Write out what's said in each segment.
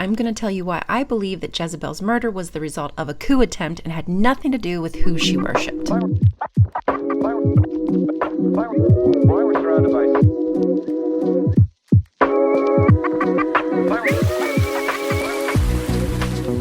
I'm going to tell you why I believe that Jezebel's murder was the result of a coup attempt and had nothing to do with who she worshipped.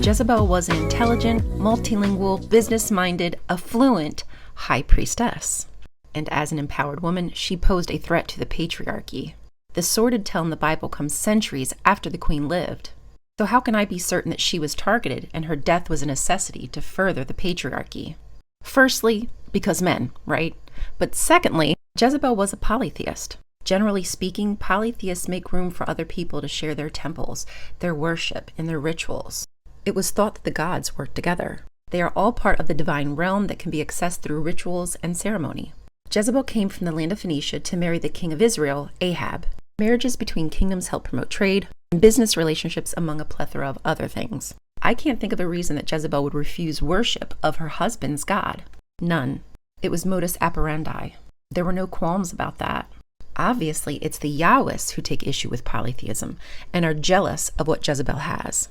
Jezebel was an intelligent, multilingual, business-minded, affluent high priestess. And as an empowered woman, she posed a threat to the patriarchy. The sordid tale in the Bible comes centuries after the queen lived. So how can I be certain that she was targeted and her death was a necessity to further the patriarchy? Firstly, because men, right? But secondly, Jezebel was a polytheist. Generally speaking, polytheists make room for other people to share their temples, their worship, and their rituals. It was thought that the gods worked together. They are all part of the divine realm that can be accessed through rituals and ceremony. Jezebel came from the land of Phoenicia to marry the king of Israel, Ahab. Marriages between kingdoms help promote trade and business relationships among a plethora of other things. I can't think of a reason that Jezebel would refuse worship of her husband's god. None. It was modus operandi. There were no qualms about that. Obviously, it's the Yahwists who take issue with polytheism and are jealous of what Jezebel has.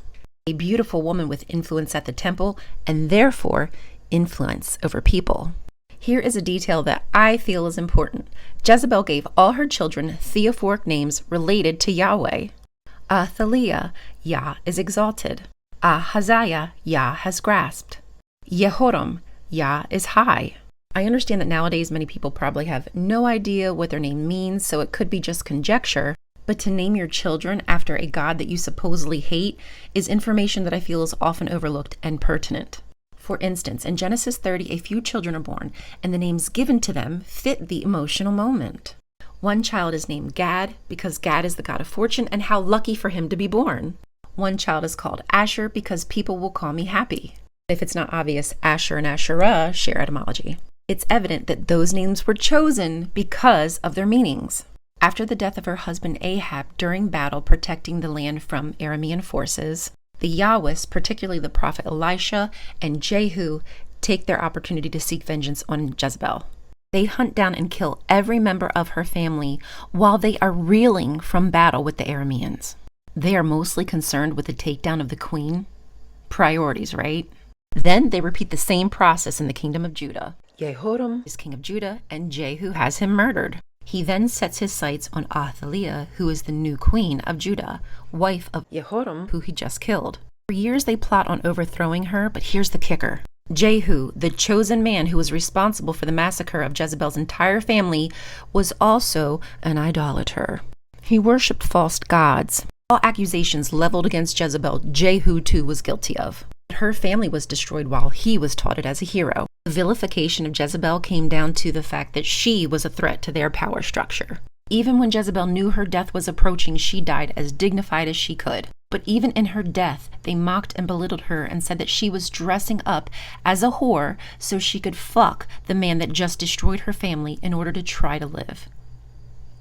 A beautiful woman with influence at the temple and therefore influence over people. Here is a detail that I feel is important. Jezebel gave all her children theophoric names related to Yahweh. Athaliah, Yah is exalted. Ahaziah, Yah has grasped. Yehoram, Yah is high. I understand that nowadays many people probably have no idea what their name means, so it could be just conjecture, but to name your children after a god that you supposedly hate is information that I feel is often overlooked and pertinent. For instance, in Genesis 30, a few children are born, and the names given to them fit the emotional moment. One child is named Gad because Gad is the god of fortune, and how lucky for him to be born. One child is called Asher because people will call me happy. If it's not obvious, Asher and Asherah share etymology. It's evident that those names were chosen because of their meanings. After the death of her husband Ahab during battle protecting the land from Aramean forces, the Yahwists, particularly the prophet Elisha and Jehu, take their opportunity to seek vengeance on Jezebel. They hunt down and kill every member of her family while they are reeling from battle with the Arameans. They are mostly concerned with the takedown of the queen. Priorities, right? Then they repeat the same process in the kingdom of Judah. Jehoram is king of Judah, and Jehu has him murdered. He then sets his sights on Athaliah, who is the new queen of Judah, wife of Jehoram, who he just killed. For years they plot on overthrowing her, but here's the kicker. Jehu, the chosen man who was responsible for the massacre of Jezebel's entire family, was also an idolater. He worshipped false gods. All accusations leveled against Jezebel, Jehu too was guilty of. Her family was destroyed while he was touted as a hero. The vilification of Jezebel came down to the fact that she was a threat to their power structure. Even when Jezebel knew her death was approaching, she died as dignified as she could. But even in her death, they mocked and belittled her and said that she was dressing up as a whore so she could fuck the man that just destroyed her family in order to try to live.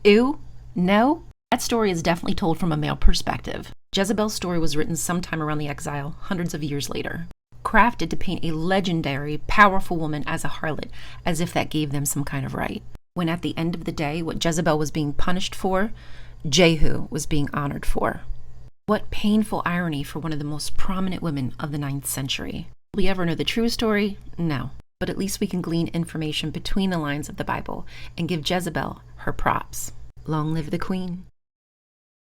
Ew? No? That story is definitely told from a male perspective. Jezebel's story was written sometime around the exile, hundreds of years later. Crafted to paint a legendary, powerful woman as a harlot, as if that gave them some kind of right. When at the end of the day, what Jezebel was being punished for, Jehu was being honored for. What painful irony for one of the most prominent women of the 9th century. Will we ever know the true story? No. But at least we can glean information between the lines of the Bible and give Jezebel her props. Long live the queen.